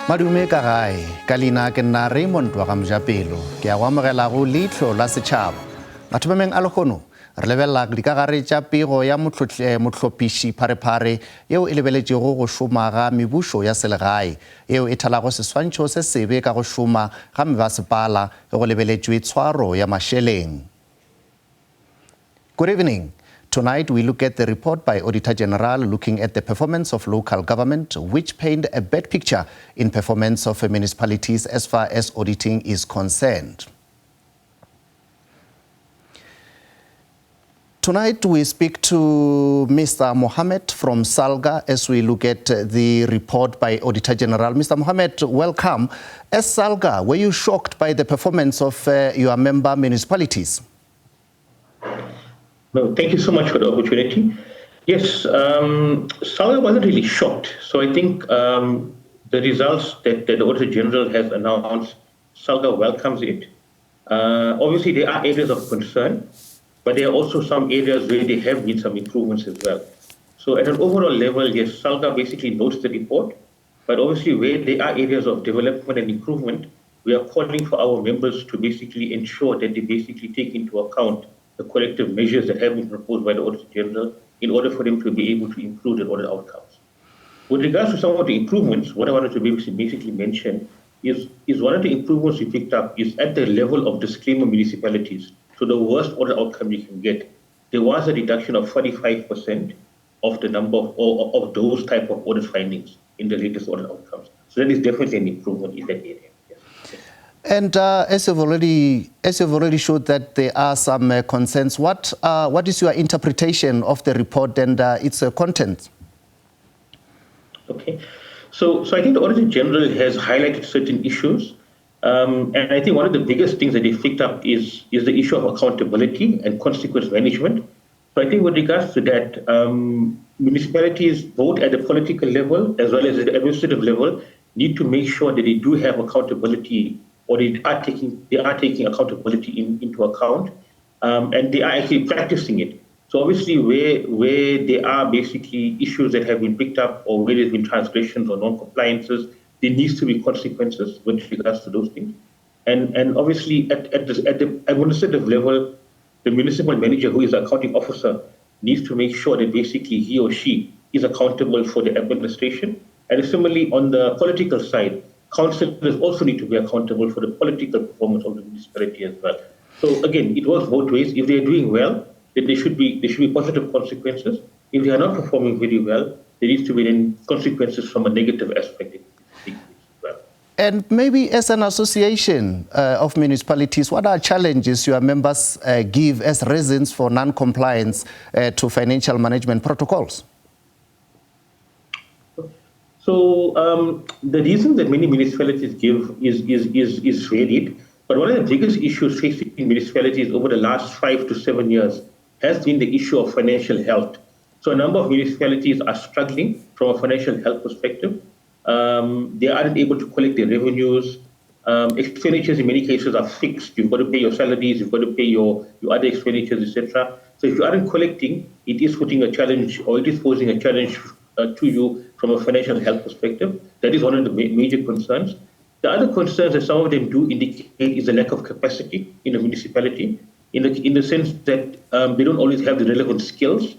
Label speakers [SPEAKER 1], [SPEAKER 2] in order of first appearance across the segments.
[SPEAKER 1] Madume ka gae ka leina ke nna Raymond wa ga Mojapelo ke a go amogela go Leihlo La Sechaba batho ba meng a lekgono re lebelela dikagare tša pego ya motlhophiši pharephare yeo e lebeletšego go šoma ga mebušo ya selegae yeo e thalago seswantšho se sebe ka go šoma ga mebasepala go lebeletšwe tshwaro ya mašeleng. Good evening. Tonight, we look at the report by Auditor General looking at the performance of local government, which paint a bad picture in performance of municipalities as far as auditing is concerned. Tonight, we speak to Mr. Mohammed from SALGA as we look at the report by Auditor General. Mr. Mohammed, welcome. As SALGA, were you shocked by the performance of your member municipalities?
[SPEAKER 2] No, thank you so much for the opportunity. Yes, SALGA wasn't really shocked. So I think the results that the Auditor General has announced, SALGA welcomes it. Obviously, there are areas of concern, but there are also some areas where they have made some improvements as well. So at an overall level, yes, SALGA basically notes the report, but obviously where there are areas of development and improvement, we are calling for our members to basically ensure that they basically take into account the collective measures that have been proposed by the Auditor General in order for them to be able to improve their audit outcomes. With regards to some of the improvements, what I wanted to basically mention is one of the improvements we picked up is at the level of disclaimer municipalities. So the worst audit outcome you can get, there was a reduction of 45% of the number of those type of audit findings in the latest audit outcomes. So that is definitely an improvement in that area.
[SPEAKER 1] And as you've already showed that there are some concerns, what is your interpretation of the report and its content?
[SPEAKER 2] Okay, so I think the Auditor General has highlighted certain issues, and I think one of the biggest things that they picked up is the issue of accountability and consequence management. So I think with regards to that, municipalities, both at the political level as well as at the administrative level, need to make sure that they do have accountability, or they are taking accountability into account, and they are actually practicing it. So obviously where there are basically issues that have been picked up or where there's been transgressions or non-compliances, there needs to be consequences with regards to those things. And obviously at the administrative level, the municipal manager, who is the accounting officer, needs to make sure that basically he or she is accountable for the administration. And similarly on the political side, councillors also need to be accountable for the political performance of the municipality as well. So again, it works both ways. If they are doing well, then there should be positive consequences. If they are not performing very well, there needs to be then consequences from a negative aspect as well.
[SPEAKER 1] And maybe as an association of municipalities, what are challenges your members give as reasons for non-compliance to financial management protocols?
[SPEAKER 2] So the reason that many municipalities give is varied, but one of the biggest issues facing municipalities over the last 5 to 7 years has been the issue of financial health. So a number of municipalities are struggling from a financial health perspective. They aren't able to collect their revenues. Expenditures in many cases are fixed. You've got to pay your salaries, you've got to pay your other expenditures, etc. So if you aren't collecting, it is putting a challenge, or it is posing a challenge to you from a financial health perspective. That is one of the major concerns. The other concerns that some of them do indicate is the lack of capacity in a municipality, in the sense that they don't always have the relevant skills.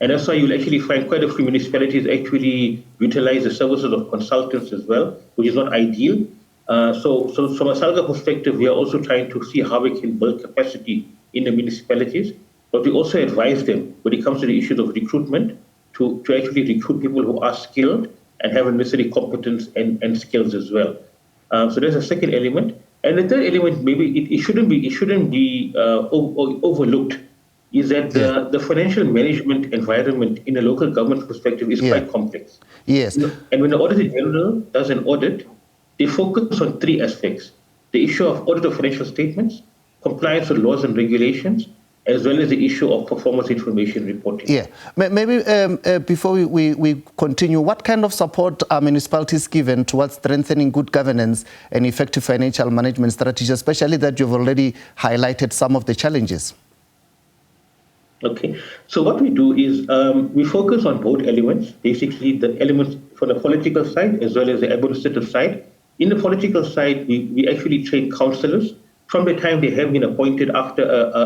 [SPEAKER 2] And that's why you'll actually find quite a few municipalities actually utilize the services of consultants as well, which is not ideal. So from a SALGA perspective, we are also trying to see how we can build capacity in the municipalities, but we also advise them when it comes to the issues of recruitment to actually recruit people who are skilled and have necessary competence and skills as well. So there's a second element. And the third element, maybe it shouldn't be overlooked, is that the financial management environment in a local government perspective is quite complex.
[SPEAKER 1] Yes.
[SPEAKER 2] And when the Auditor General does an audit, they focus on three aspects: the issue of audit of financial statements, compliance with laws and regulations, as well as the issue of performance information reporting.
[SPEAKER 1] Yeah, maybe before we continue, what kind of support are municipalities given towards strengthening good governance and effective financial management strategies, especially that you've already highlighted some of the challenges?
[SPEAKER 2] Okay, so what we do is we focus on both elements, basically the elements from the political side as well as the administrative side. In the political side, we actually train councillors from the time they have been appointed after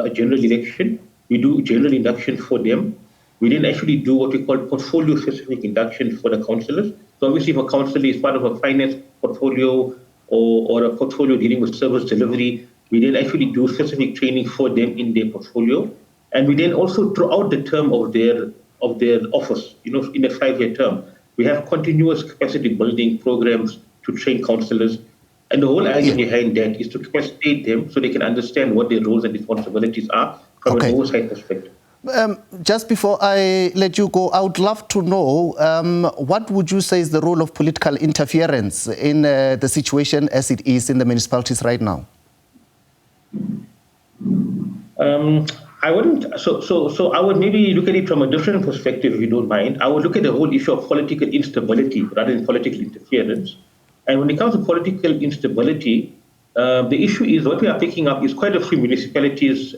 [SPEAKER 2] a general election. We do general induction for them. We then actually do what we call portfolio-specific induction for the councillors. So obviously, if a councillor is part of a finance portfolio or a portfolio dealing with service delivery, we then actually do specific training for them in their portfolio. And we then also, throughout the term of their office, in a 5-year term, we have continuous capacity building programs to train councillors. And the whole idea behind that is to capacitate them so they can understand what their roles and responsibilities are from an oversight perspective.
[SPEAKER 1] Just before I let you go, I would love to know what would you say is the role of political interference in the situation as it is in the municipalities right now?
[SPEAKER 2] I wouldn't. So I would maybe look at it from a different perspective, if you don't mind. I would look at the whole issue of political instability rather than political interference. And when it comes to political instability, the issue is what we are picking up is quite a few municipalities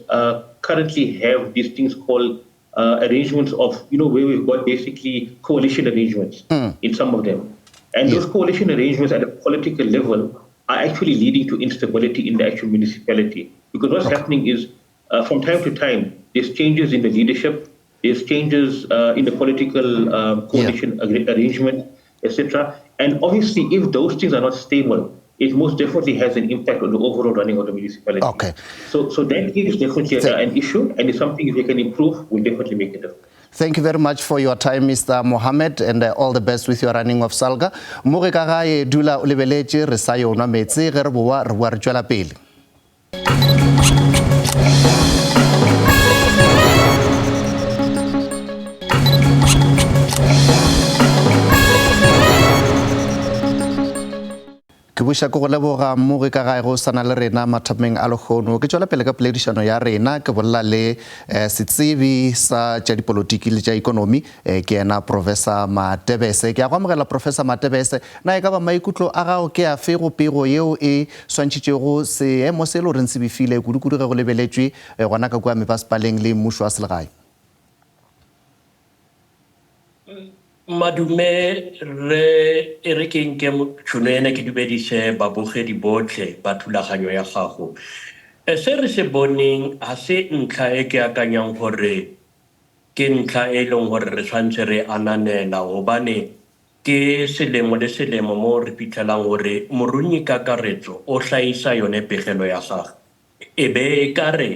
[SPEAKER 2] currently have these things called arrangements of, where we've got basically coalition arrangements in some of them. And those coalition arrangements at a political level are actually leading to instability in the actual municipality. Because what's happening is, from time to time, there's changes in the leadership, there's changes in the political coalition arrangement, etc. And obviously, if those things are not stable, it most definitely has an impact on the overall running of the municipality.
[SPEAKER 1] Okay.
[SPEAKER 2] So that is definitely an issue, and it's something if we can improve, we'll definitely make it up.
[SPEAKER 1] Thank you very much for your time, Mr. Mohammed, and all the best with your running of SALGA. Mo ka ga e dula o lebeletse re sa yona metse ge re boa re tswela pele. Ke buša ko go leboga mo ge ka gae go sana le rena mathapeng a lekgono ke tswela pele ka poledišano ya rena ke bolela le setsebi sa tša dipolotiki le tša ikonomi ke ena Professor Matebese. Ke a go amogela Professor Matebese, na e ka ba maikutlo a gago ke a fe go pego yeo e swantšhitšego seemo se le goreng se befile kudu-kudu ge go lebeletšwe gona ka kua mepasepaleng le mmušo wa selegae?
[SPEAKER 3] Madume re re ke nke tšhono ena ke dumedise babogedi botlhe ba thulaganyo ya gago. Se re se boneng ga se ntlha e ke akanyang gore ke ntlha e leng gore re tshwanetse re ananela gobane ke selemo le selemo mo re fitlhelang gore moruni kakaretso o tlhaisa yone pegelo ya gagwe e be e ka re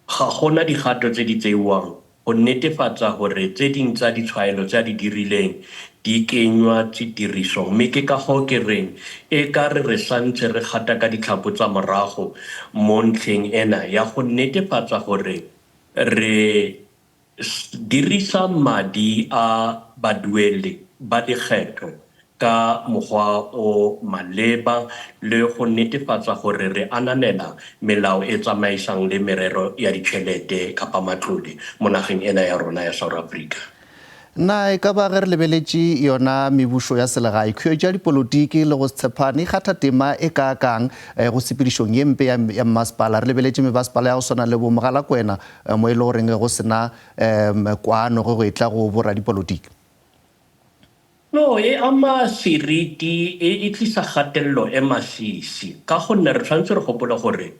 [SPEAKER 3] ga gona digato tse di tseiwang go netefatsa gore tse ding tsa ditshwaelo tsa di dirileng di kenywa tirisong mme ke ka go ke reng e ka re santse re gata ka ditlhapo tsa morago mo ntlheng ena ya go netefatsa gore re dirisa madi a badueli ba dikgetho ka mokgwa o maleba le go netefatsa gore re ananela melao e tsamaisang le merero ya ditšhelete kapa matlole mo nageng ena ya rona ya South Africa.
[SPEAKER 1] Na e ka ba ge re lebeletše yona mebušo ya selegae khwetšo ya dipolotiki le go tshepane e kgatha tema e ka kang go sepedišong ye mpe ya mmasepala re lebeletše mebasepala ya go swana le bo Mogalakwena mo e le goreng go sena kwano ge go e tla go boradipolotiki?
[SPEAKER 3] No, e ama seriti e tlisa gatelelo e masisi ka gonne re tshwanetse re gopola gore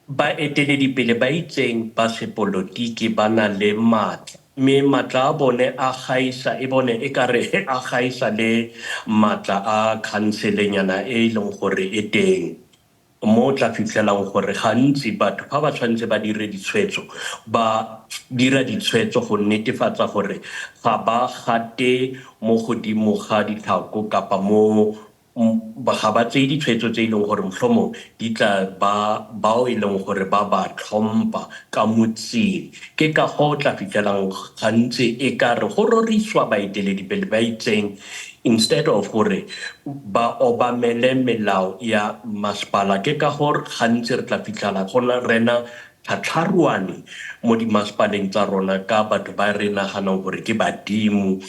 [SPEAKER 3] baeteledipele ba itseng ba sepolotiki ba na le maatla mme maatla a bone a gaisa e bone e kare a gaisa le maatla a khanselenyana e leng gore e teng mo tla fitlhelang gore gantsi batho ba ba tshwanetse ba dire ditshwetso ba dira ditshwetso go netefatsa gore ga ba gate mo godimo ga ditlhako kapa mo ga ba tseye ditshwetso tse e leng gore mohlomong di tla bao e leng gore ba ba tlhompha ka motseng ke ka go tla fitlhelang gantsi e ka re go roriswa baeteledipele ba itseng instead of gore ba obamele melao ya masepala ke ka gore gantsi re tla fitlhela gona rena tlhatlharuane mo dimasepaleng tsa rona ka batho ba re naganang gore ke badimo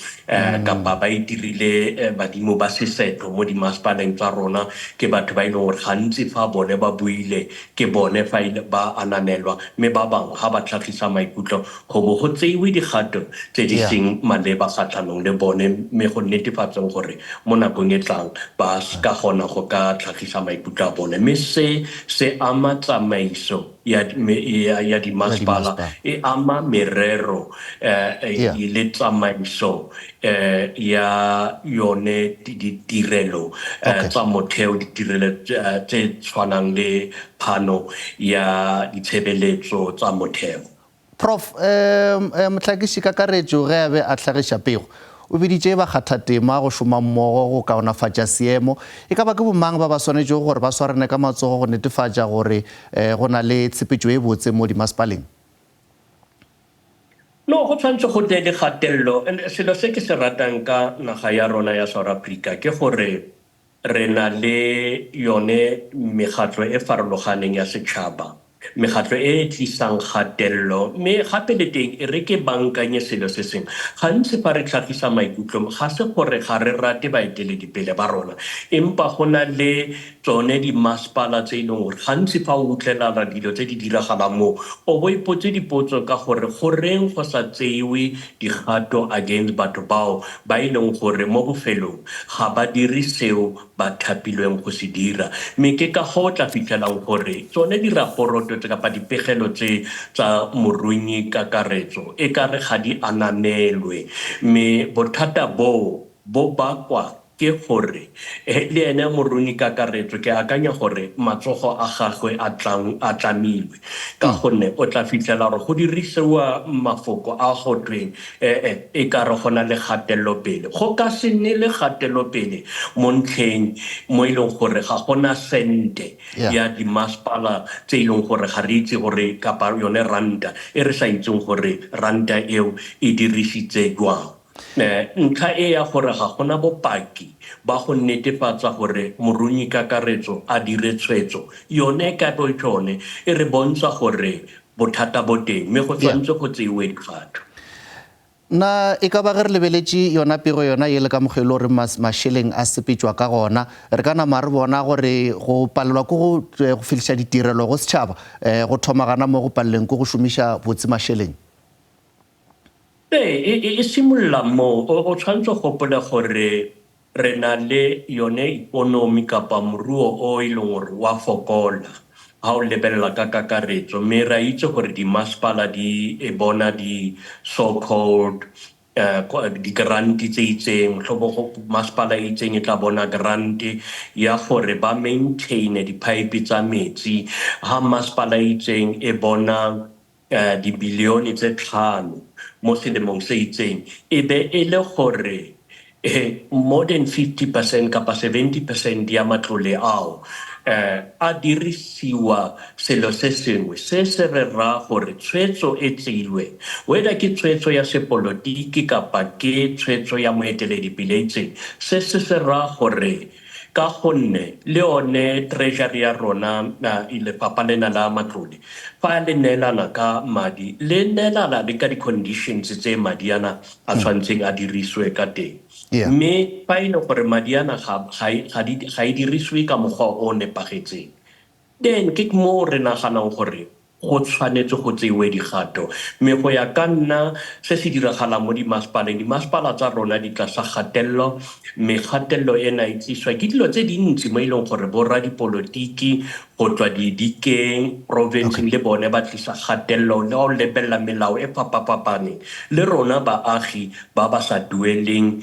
[SPEAKER 3] kapa ba itirile badimo ba sesetlo mo dimasepaleng tsa rona ke batho ba e leng gore gantsi fa bone ba buile ke bone fa ba ananelwa mme ba bangwe ga ba tlhagisa maikutlo go bo go tseiwe digato tse di seng maleba kgatlhanong le bone mme go netefatseng gore mo nakong e tlang ba ska gona go ka tlhagisa maikutlo a bone mme se ama tsamaiso ya dimasepala e ama merero le tsamaiso ya yone ditirelo tsa motheo ditirelo tse tshwanang le phano ya ditshebeletso tsa motheo.
[SPEAKER 1] Prof, motlhakisi kakaretso ge a be a tlhagiša pego o biditše bakgathatema go šoma mmogo go kaonafatša seemo e ka ba ke bomang ba swanetšego gore ba swarane ka matsogo go netefatša gore go na le tshepetšo e botse mo dimasepaleng?
[SPEAKER 3] No, go tshwanetse go tle le kgatelelo. Selo se ke se ratang ka naga ya rona ya South Africa ke gore re na le yone megatlo e farologaneng ya setšhaba, megatlo e tlisang kgatelelo mme gape le teng e re ke bankanye selo se seng gantsi fa re tlhagisa maikutlo ga se gore ga re rate baeteledipele ba rona empa go na le tsone dimasepala tse e leng gore gantsi fa o utlwelela dilo tse di diragalang mo o bo ipotse dipotso ka gore goreng go sa tseiwe digato against batho bao ba e leng gore mo bofelong ga ba dire seo ba thapilweng go se dira mme ke ka go tla fitlhelang gore tsone diraporoto kapa dipegelo tse tsa morunyi kakaretso e ka re ga di ananelwe mme bothata bo bakwa ke gore le ene moruni kakaretso ke akanya gore matsogo a gagwe a tlamilwe ka gonne o tla fitlhela gore go dirisiwa mafoko a go tweng e ka re gona le kgatelopele go ka se nne le kgatelopele mo ntlheng mo e leng gore ga gona sente ya dimasepala tse e leng gore ga re itse gore kapa yone ranta e re sa itseng gore ranta eo e dirisitse jwang. Ntlha e ya gore ga gona bopaki ba go netefatsa gore morunyi kakaretso a dire tshwetso yone ka bo tsone e re bontsha gore bothata bo teng mme go tshwanetse go tseiwe dikgato.
[SPEAKER 1] Na e ka ba ge re lebeletše yona pego yona e le ka mogelo gore mašeleng a sepetšwa ka gona re ka nama re bona gore go palelwa ke go fihliša ditirelo go setšhaba go thoma gana mo go paleleng ke go šomiša botse mašeleng?
[SPEAKER 3] E simolola mo o tshwanetse gopole gore re na le yone ikonomi kapa moruo o e leng gore wa fokola ga o lebelela ka kakaretso mme ra itse gore dimasepala di bona di so-called di-granti tse itseng motlhobo masepala e itseng e tla bona granti ya gore ba maintaine dipipe tsa metsi ga masepala e itseng e bona dibilione tse 5 mo selemong se itseng e be e le gore more than 50% kapa 70% ya matlole ao a dirisiwa selo se sengwe se se re ra gore tshwetso e tseilwe whether ke tshwetso ya sepolotiki kapa ke tshwetso ya moeteledipele itseng se ra gore ka gonne le one treasury ya rona lefapha lena la matlole fa le neelana ka madi le neelana le ka di-conditions tse madi ana a tshwantseng a dirisiwe ka teng mme fa e le gore madi ana ga e dirisiwe ka mokgwa o nepagetseng then ke mo re naganang gore go tshwanetse go tseiwe digato mme go ya ka nna se se diragalang mo dimasepala tsa rona di tlasa kgatelelo mme kgatelelo ena e tliswa ke dilo tse dintsi mo e leng gore borra dipolotiki go tswa didikeng provinceng le bone ba tlisa kgatelelo le go lebelela melao e fapafapaneng le rona baagi ba ba sa dueleng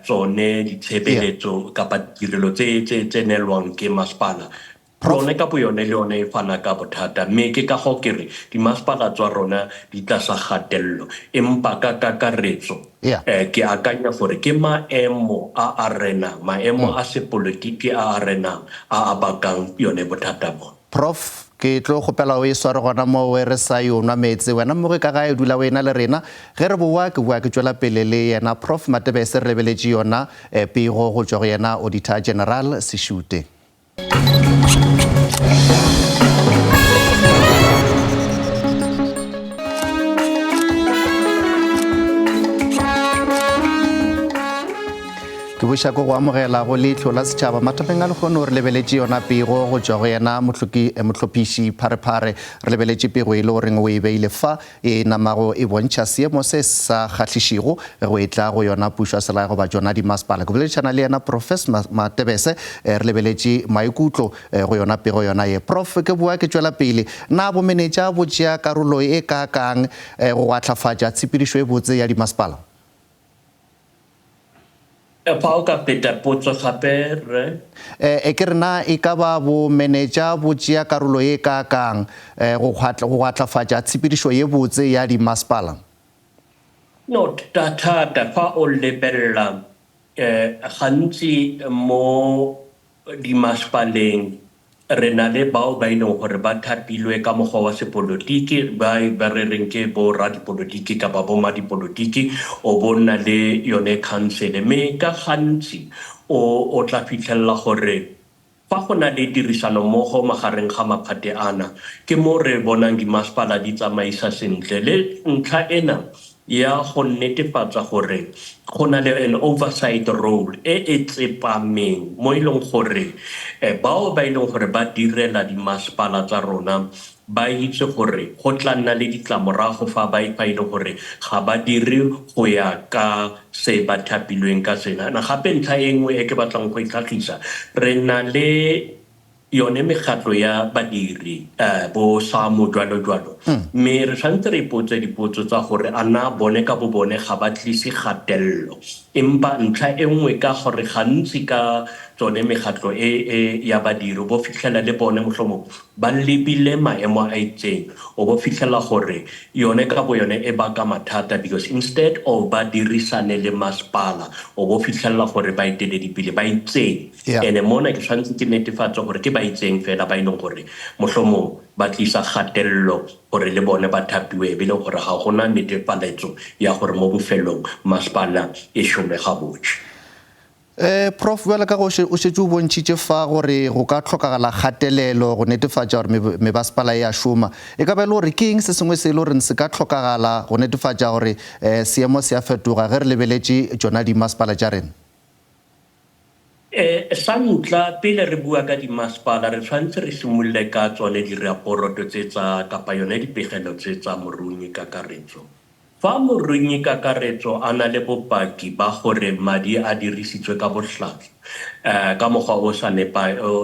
[SPEAKER 3] tsone ditshebeletso kapa ditirelo tse neelwang ke masepala rona ka bo yone le yone e fana ka bothata mme ke ka go kere dimasepala tswa rona di tlasa kgatelelo empa ka kakaretso ke akanya gore ke maemo a renang maemo a sepolotiki a renang a bakang yone bothata bo.
[SPEAKER 1] Prof, ke tlo gopela o e sware gona mo we re sa yo nwa metse wena mo ka ga e dula wena le rena ge re bua ke tswela pele le yena Prof Matebese re lebeletše yona pego go tswa go yena Auditor General se shute. Ke buša go amogela go Leihlo La Sechaba mathapeng a le kgone gore lebeletše yona pego go tswa go yena motlhophiši pharephare re lebeletše pego e le goreng o e beile fa e namago e bontšha seemo se sa kgahlišego go e tla go yona pušo ya selae goba tsona dimasepala ke boletšana le yena Prof Matebese re lebeletše maikutlo go yona pego yona ye. Prof ke bua ke tšwela pele na bomenetša bo tšea karolo e ka kang go atlafatša tshepedišo e botse ya dimasepala?
[SPEAKER 3] Pa o ka peta potso gape re
[SPEAKER 1] ke re na e ka ba bo manager bo tšea karolo e ka kang go atlafatša tshepedišo ye botse ya dimasepala?
[SPEAKER 3] no thata fa o lebelela gantsi mo dimasepaleng re na le bao ba ileng gore ba thapilwe ka mokgwa wa sepolotiki ba re reng ke bo radipolotiki ka ba bo madipolotiki o bona le yone council mme ka gantsi o tla fitlhella gore fa go na le tirisano mmogo magareng ga maphate ana ke mo re bonang dimasepala di tsamaisa sentle le ntlha ena ya go netefatsa gore go na le an oversight role e tsepameng mo ileng gore bao ba ileng gore ba direla dimasepala tsa rona ba itse gore go tla nna le ditlamorago fa ba ileng gore ga ba dire go ya ka se ba thapilweng ka sena na gape ntlha e nngwe e ke batlang go itlhagisa re na le yone megatlo ya badiri bo samo jwalo mme re tshwanetse re ipotse dipotso tsa gore a na bone ka bo bone ga ba tlise kgatelelo empa ntlha e nngwe ka gore gantsi ka tsone megatlo e ya badiri bo fitlhela le bone motlhomo ba lebile maemo a itseng o bo fitlhela gore yone ka bo yone e baka mathata because instead of ba dirisane le masepala o bo fitlhela gore ba eteledipele ba itseng ene mona ke tshwanetse ke netefatsa gore ke ba itseng fela ba ileng gore motlhomo ba tlisa kgatelelo gore le bone ba thapiwe be le gore ga gona netefaletso ya gore mo bofelong masepala e šome gabotse.
[SPEAKER 1] Prof wela ka go o šetše o bontšhitše fa gore go ka tlhokagala kgatelelo go netefatša gore mebasepala e a šoma e ka ba le gore ke eng se sengwe se e le gore se ka tlhokagala go netefatša gore seemo se a fetoga ge re lebeletše tsona dimasepala tša rena?
[SPEAKER 3] Sa ntla pele re bua ka dimasepala re tshwanetse re simolole ka tsone diraporoto tse tsa kapa yone dipegelo tse tsa morunyi kakaretso fa morunyi kakaretso a na le bopaki ba gore madi a dirisitswe ka botlhaswa ka mokgwa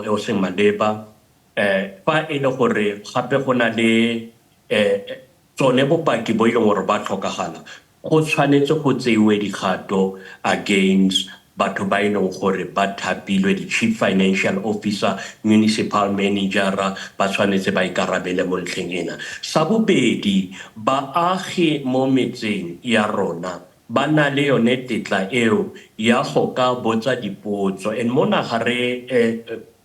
[SPEAKER 3] o seng maleba fa e le gore gape go na le tsone bopaki bo e leng gore ba tlhokagala go tshwanetse go tseiwe dikgato against batho ba ileng gore ba thapilwe di-chief financial officer municipal manager ba tshwanetse ba ikarabele mo ntlheng ena sa bobedi baagi mo metseng ya rona ba na le yone tetla eo ya go ka botsa dipotso and mona ga re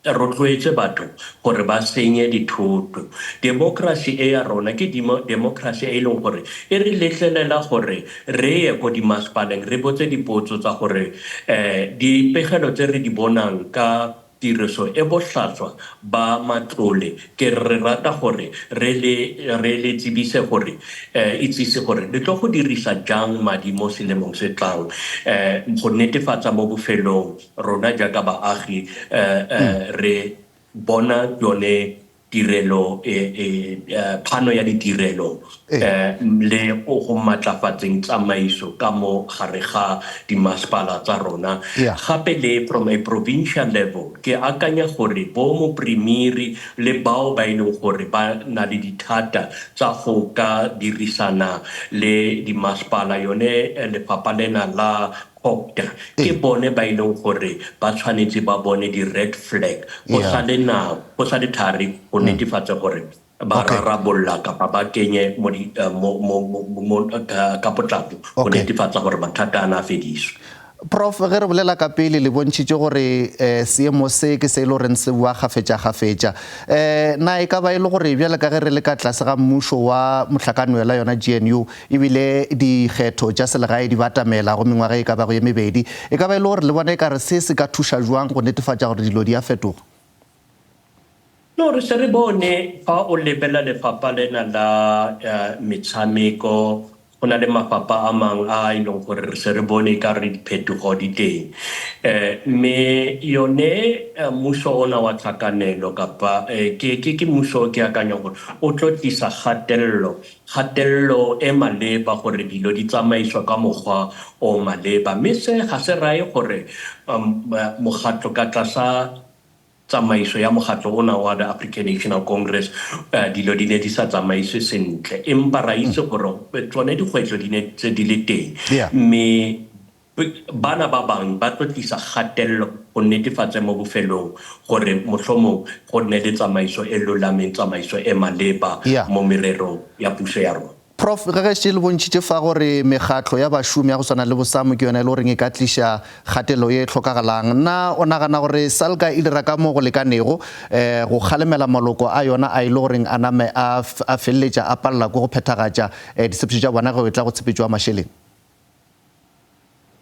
[SPEAKER 3] rotloetse batho gore ba senye dithoto democracy e ya rona ke democracy e leng gore e re letlelela gore re ye go dimasepaleng re botse dipotso tsa gore dipegelo tse re di bonang ka tiriso e botlhaswa ba matlole ke re rata gore re le tsebise gore itsise gore le tlo go dirisa jang madi mo selemong se tlang go netefatsa mo bofelong rona jaaka baagi re bona yone tirelo phano ya ditirelo le go matlafatseng tsamaiso ka mo gare ga dimasepala tsa rona gape le from a provincial level ke akanya gore bo mo primary le bao ba ileng gore ba na le dithata tsa go ka dirisana le dimasepala yone lefapha lena la ke bone ba ileng gore ba tshwanetse ba bone di-red flag go sa le thari go netefatsa gore ba rarabolla kapa ba kenye ka potlako go netefatsa gore mathata a na fediswa.
[SPEAKER 1] Prof ge re bolela ka pele le bontšhitše gore seemo se ke se e le goreng se bua gafetša na e ka ba e le gore bjale ka ge re le ka tlase ga mmušo wa mohlakanoela yona GNU ebile dikgetho tša selegae di batamela go mengwaga e ka bago ye mebedi e ka ba e le gore le bona e ka re se ka thuša jwang go netefatša gore dilo di a fetoga?
[SPEAKER 3] No, re se re bone fa o lebela lefapha lena la metshameko go na le mafapha a mang a e leng gore re se re bone ka re diphetogo di teng me yone mmuso ona wa tlhakanelo kapa ke mmuso ke akanya gore o tlo tlisa kgatelelo e maleba gore dilo di tsamaiswa ka mokgwa o maleba mme se ga se rae gore mokgatlo ka tlasa tsamaiso ya mokgatlo ona wa the African National Congress dilo di ne di sa tsamaiswe sentle empa ra itse gore tsone dikgwetlho di ne tse di le teng mme bana ba bang ba tlo tlisa kgatelelo go netefatsa mo bofelong gore mohlomong go nne le tsamaiso e lolameng tsamaiso e maleba mo mererong ya puso ya rona.
[SPEAKER 1] Prof ge ge le bontšhitše fa gore mekgatlo ya bašomi ya go swana le bosamo ke yona e le goreng e ka tliša kgatelo ye tlhokagalang nna o nagana gore SALGA e dira ka mo go lekanego go kgalemela maloko a yona a e le goreng a name a feleletša a palela ko go phethagatša ditshepetšo tša bona ge e tla go tshepetšwa mašeleng?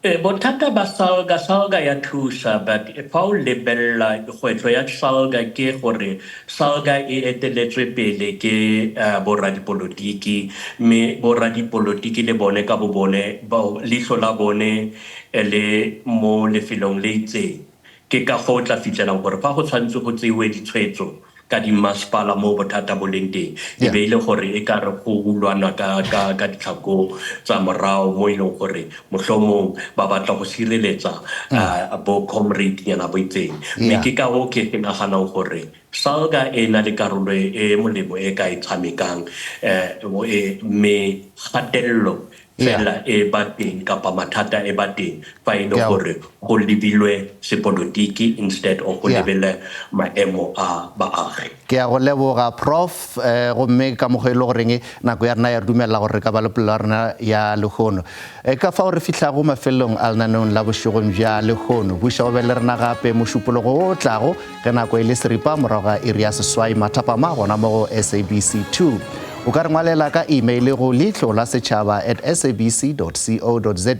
[SPEAKER 3] Bothata ba SALGA ya thusa but fa o lebella kgwetlho ya SALGA ke gore SALGA e eteletswe pele ke boradipolotiki mme boradipolotiki le bone ka bobone leihlo la bone le mo lefelong le itseng ke ka go tla fitlhelang gore fa go tshwanetse go tseiwe ditshwetso ka dimasepala mo bothata bo leng teng e be ile gore e ka re go ulwana ka ditlhako tsa morao mo e leng gore mohlomong ba batla go sireletsa bo comrade yana bo itseng mme ke ka go ke naganang gore SALGA e na le karolo e molemo e ka e tshamekang mme kgatelelo fela e ba teng kapa mathata e ba teng fa e le gore go lebilwe sepolotiki instead of go lebele maemo a baagi.
[SPEAKER 1] Ke a go leboga Prof gomme ka mokgwa e le goreng nako ya rena ya re dumelela gore re ka ba le polelo ya rena ya lekgono ka fa gore fitlha go mafelong a lenaneong la bošegong bja lekgono buša go be le rena gape mošupologo o tlago ge nako e le seripa morago ga iri ya seswai mathapama gona mo go SABC 2 o ka re ngwalela ka email go leihlo la sechaba @sabc.co.za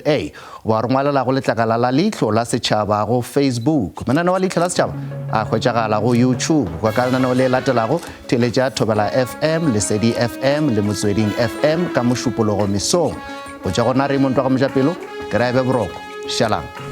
[SPEAKER 1] wa re ngwalela go letlakala la leihlo la sechaba go Facebook mananeo wa leihlo la sechaba a hwetšagala go YouTube kwa ka lenaneo le latelago theletša Thobela FM Lesedi FM le Motsweding FM ka mošupologo mesong go tša gona Raymond wa ga Mojapelo ke ra ebe boroko shalang.